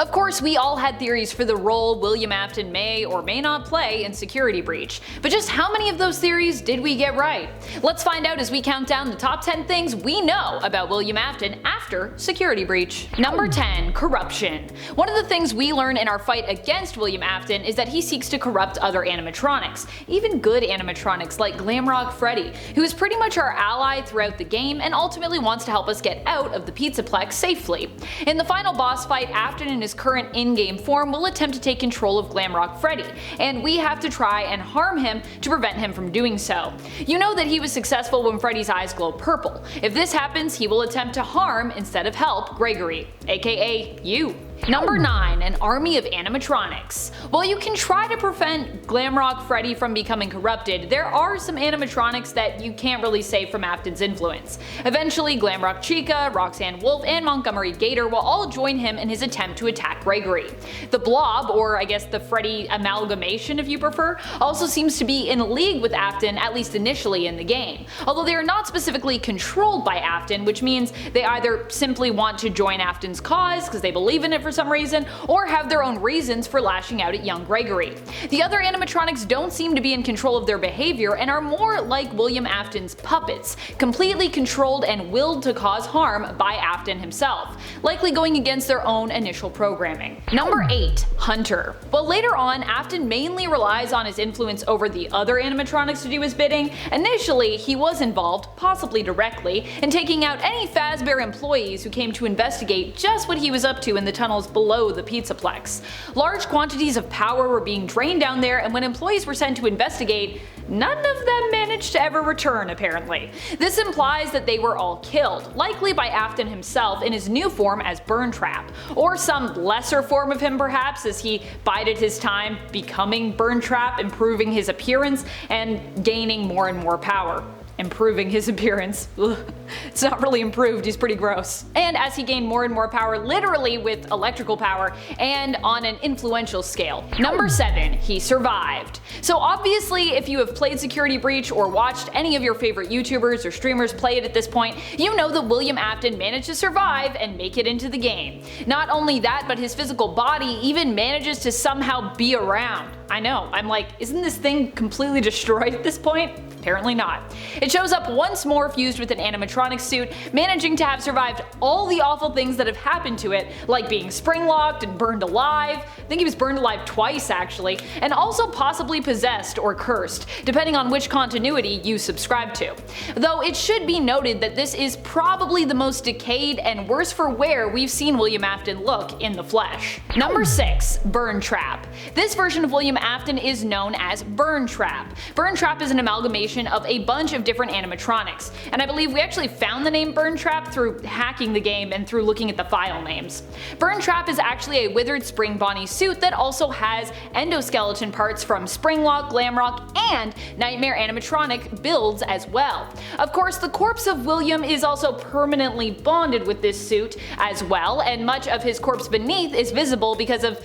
Of course, we all had theories for the role William Afton may or may not play in Security Breach, but just how many of those theories did we get right? Let's find out as we count down the top 10 things we know about William Afton after Security Breach. Number 10. Corruption. One of the things we learn in our fight against William Afton is that he seeks to corrupt other animatronics, even good animatronics like Glamrock Freddy, who is pretty much our ally throughout the game and ultimately wants to help us get out of the Pizzaplex safely. In the final boss fight, Afton in his current in-game form will attempt to take control of Glamrock Freddy, and we have to try and harm him to prevent him from doing so. You know that he was successful when Freddy's eyes glow purple. If this happens, he will attempt to harm instead of help Gregory, aka you. Number 9. An army of animatronics. While you can try to prevent Glamrock Freddy from becoming corrupted, there are some animatronics that you can't really save from Afton's influence. Eventually, Glamrock Chica, Roxanne Wolf, and Montgomery Gator will all join him in his attempt to attack Gregory. The Blob, or I guess the Freddy amalgamation if you prefer, also seems to be in league with Afton, at least initially in the game. Although they are not specifically controlled by Afton, which means they either simply want to join Afton's cause because they believe in it for some reason, or have their own reasons for lashing out at young Gregory. The other animatronics don't seem to be in control of their behavior and are more like William Afton's puppets, completely controlled and willed to cause harm by Afton himself, likely going against their own initial programming. Number 8. Hunter. While later on Afton mainly relies on his influence over the other animatronics to do his bidding, initially he was involved, possibly directly, in taking out any Fazbear employees who came to investigate just what he was up to in the tunnels below the Pizzaplex. Large quantities of power were being drained down there, and when employees were sent to investigate, none of them managed to ever return apparently. This implies that they were all killed, likely by Afton himself in his new form as Burntrap, or some lesser form of him perhaps as he bided his time becoming Burntrap, improving his appearance and gaining more and more power. Improving his appearance. Ugh. It's not really improved, he's pretty gross. And as he gained more and more power, literally with electrical power, and on an influential scale. Number 7. He survived. So obviously if you have played Security Breach or watched any of your favorite YouTubers or streamers play it at this point, you know that William Afton managed to survive and make it into the game. Not only that, but his physical body even manages to somehow be around. I know, I'm like, isn't this thing completely destroyed at this point? Apparently not. It shows up once more fused with an animatronic suit, managing to have survived all the awful things that have happened to it, like being spring-locked and burned alive. I think he was burned alive twice actually, and also possibly possessed or cursed, depending on which continuity you subscribe to. Though it should be noted that this is probably the most decayed and worse for wear we've seen William Afton look in the flesh. Number 6. Burntrap. This version of William Afton is known as Burntrap. Burntrap is an amalgamation of a bunch of different animatronics, and I believe we actually found the name Burntrap through hacking the game and through looking at the file names. Burntrap is actually a withered Spring Bonnie suit that also has endoskeleton parts from Springlock, Glamrock, and Nightmare animatronic builds as well. Of course, the corpse of William is also permanently bonded with this suit as well, and much of his corpse beneath is visible because of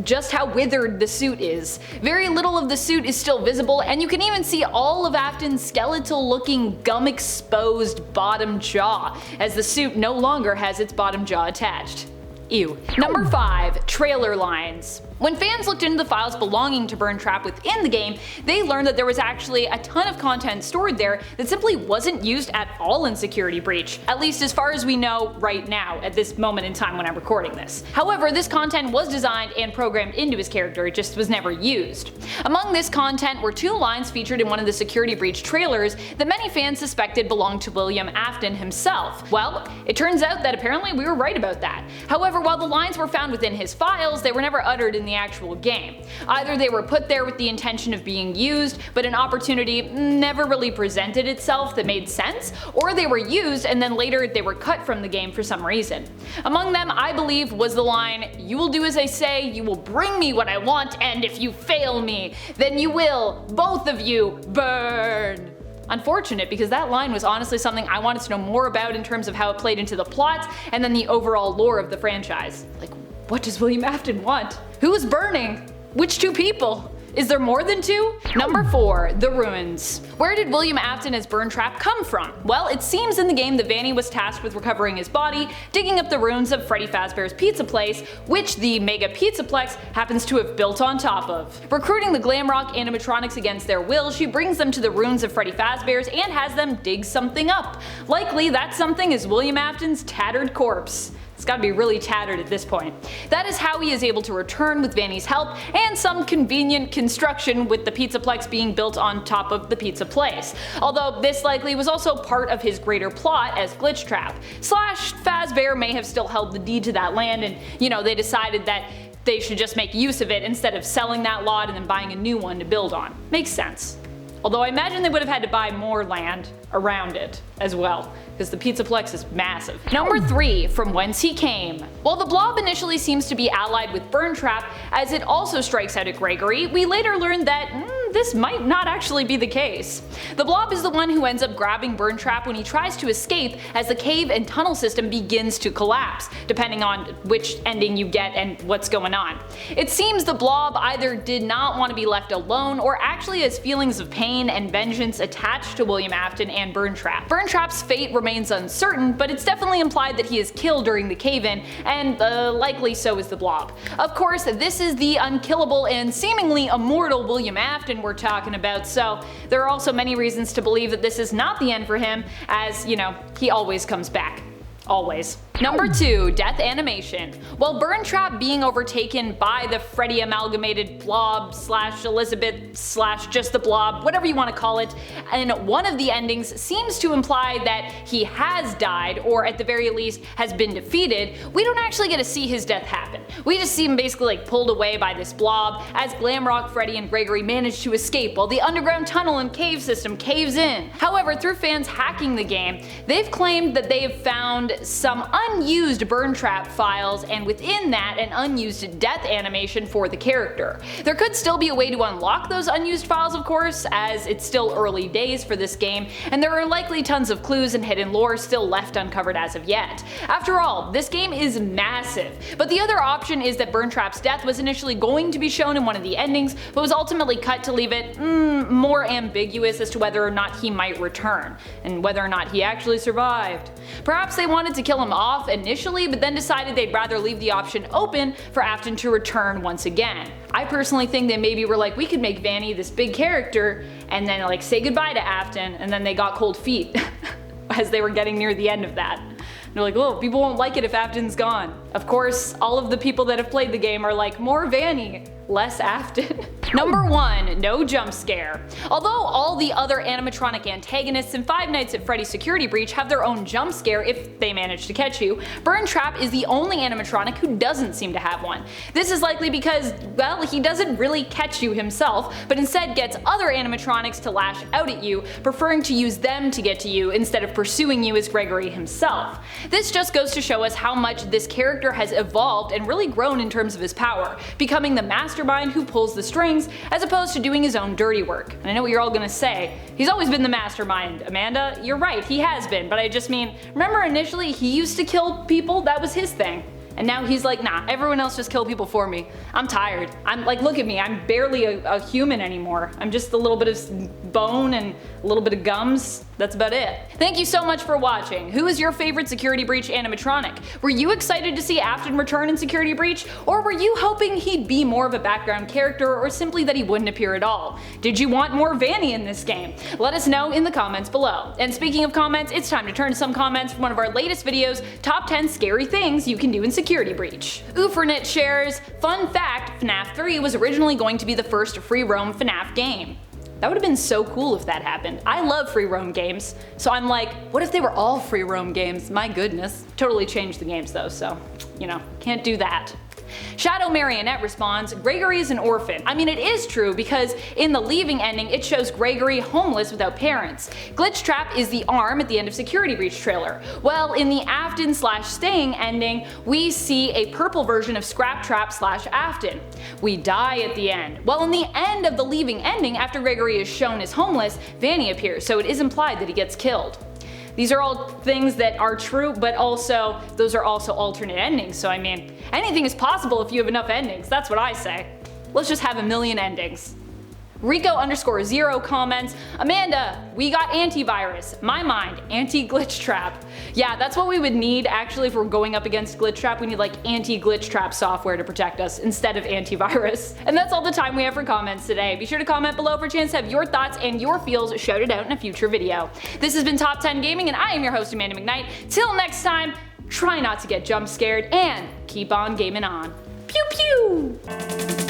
just how withered the suit is. Very little of the suit is still visible, and you can even see all of Afton's skeletal looking gum exposed bottom jaw, as the suit no longer has its bottom jaw attached. Ew. Number 5. Trailer lines. When fans looked into the files belonging to Burntrap within the game, they learned that there was actually a ton of content stored there that simply wasn't used at all in Security Breach, at least as far as we know right now at this moment in time when I'm recording this. However, this content was designed and programmed into his character, it just was never used. Among this content were 2 lines featured in one of the Security Breach trailers that many fans suspected belonged to William Afton himself. Well, it turns out that apparently we were right about that. However, while the lines were found within his files, they were never uttered in the actual game. Either they were put there with the intention of being used, but an opportunity never really presented itself that made sense, or they were used and then later they were cut from the game for some reason. Among them, I believe, was the line, "You will do as I say, you will bring me what I want, and if you fail me, then you will, both of you, burn." Unfortunate, because that line was honestly something I wanted to know more about in terms of how it played into the plot and then the overall lore of the franchise. Like, what does William Afton want? Who is burning? Which 2 people? Is there more than 2? Number 4. The ruins. Where did William Afton as Springtrap come from? Well, it seems in the game that Vanny was tasked with recovering his body, digging up the ruins of Freddy Fazbear's Pizza Place, which the Mega Pizzaplex happens to have built on top of. Recruiting the glam rock animatronics against their will, she brings them to the ruins of Freddy Fazbear's and has them dig something up. Likely that something is William Afton's tattered corpse. It's gotta be really tattered at this point. That is how he is able to return with Vanny's help and some convenient construction with the Pizzaplex being built on top of the pizza place. Although this likely was also part of his greater plot as Glitchtrap. Fazbear may have still held the deed to that land and, they decided that they should just make use of it instead of selling that lot and then buying a new one to build on. Makes sense. Although I imagine they would have had to buy more land around it as well, because the Pizzaplex is massive. Number 3. From whence he came. While the Blob initially seems to be allied with Springtrap, as it also strikes out at Gregory, we later learn that this might not actually be the case. The Blob is the one who ends up grabbing Springtrap when he tries to escape as the cave and tunnel system begins to collapse, depending on which ending you get and what's going on. It seems the Blob either did not want to be left alone or actually has feelings of pain and vengeance attached to William Afton and Springtrap. Springtrap's fate remains uncertain, but it's definitely implied that he is killed during the cave-in, and likely so is the Blob. Of course, this is the unkillable and seemingly immortal William Afton we're talking about, so there are also many reasons to believe that this is not the end for him, as, he always comes back. Always. Number 2. Death animation. While Springtrap being overtaken by the Freddy amalgamated blob / Elizabeth / just the blob, whatever you want to call it, and one of the endings seems to imply that he has died, or at the very least has been defeated, we don't actually get to see his death happen. We just see him basically pulled away by this blob as Glamrock Freddy and Gregory manage to escape while the underground tunnel and cave system caves in. However, through fans hacking the game, they've claimed that they have found some unused Springtrap files, and within that an unused death animation for the character. There could still be a way to unlock those unused files, of course, as it's still early days for this game, and there are likely tons of clues and hidden lore still left uncovered as of yet. After all, this game is massive, but the other option is that Springtrap's death was initially going to be shown in one of the endings, but was ultimately cut to leave it more ambiguous as to whether or not he might return, and whether or not he actually survived. Perhaps they wanted to kill him off initially, but then decided they'd rather leave the option open for Afton to return once again. I personally think they maybe were like, we could make Vanny this big character and then say goodbye to Afton, and then they got cold feet as they were getting near the end of that. They're like, oh, people won't like it if Afton's gone. Of course, all of the people that have played the game are like, more Vanny, less Afton. Number 1. No jump scare. Although all the other animatronic antagonists in Five Nights at Freddy's Security Breach have their own jump scare if they manage to catch you, Springtrap is the only animatronic who doesn't seem to have one. This is likely because, well, he doesn't really catch you himself, but instead gets other animatronics to lash out at you, preferring to use them to get to you instead of pursuing you as Gregory himself. This just goes to show us how much this character has evolved and really grown in terms of his power, becoming the mastermind who pulls the strings as opposed to doing his own dirty work. And I know what you're all gonna say, he's always been the mastermind, Amanda. You're right, he has been, but I just mean, remember initially he used to kill people? That was his thing. And now he's like, nah, everyone else just kill people for me. I'm tired. I'm like, look at me, I'm barely a human anymore. I'm just a little bit of bone and a little bit of gums. That's about it. Thank you so much for watching. Who is your favorite Security Breach animatronic? Were you excited to see Afton return in Security Breach? Or were you hoping he'd be more of a background character, or simply that he wouldn't appear at all? Did you want more Vanny in this game? Let us know in the comments below. And speaking of comments, it's time to turn to some comments from one of our latest videos, Top 10 Scary Things You Can Do in Security Breach. Oofernet shares, fun fact, FNAF 3 was originally going to be the first free roam FNAF game. That would have been so cool if that happened. I love free roam games, so I'm like, what if they were all free roam games? My goodness. Totally changed the games though, so, can't do that. Shadow Marionette responds, Gregory is an orphan. I mean, it is true because in the Leaving ending it shows Gregory homeless without parents. Glitchtrap is the arm at the end of Security Breach trailer. Well, in the Afton / Staying ending, we see a purple version of Scraptrap / Afton. We die at the end. Well, in the end of the Leaving ending, after Gregory is shown as homeless, Vanny appears, so it is implied that he gets killed. These are all things that are true, but also, those are also alternate endings, so I mean, anything is possible if you have enough endings, that's what I say. Let's just have a million endings. Rico_0 comments, Amanda, we got antivirus. My mind, anti-glitch trap. Yeah, that's what we would need actually if we're going up against glitch trap. We need like anti-glitch trap software to protect us instead of antivirus. And that's all the time we have for comments today. Be sure to comment below for a chance to have your thoughts and your feels shouted out in a future video. This has been Top 10 Gaming, and I am your host Amanda McKnight. Till next time, try not to get jump scared and keep on gaming on. Pew pew!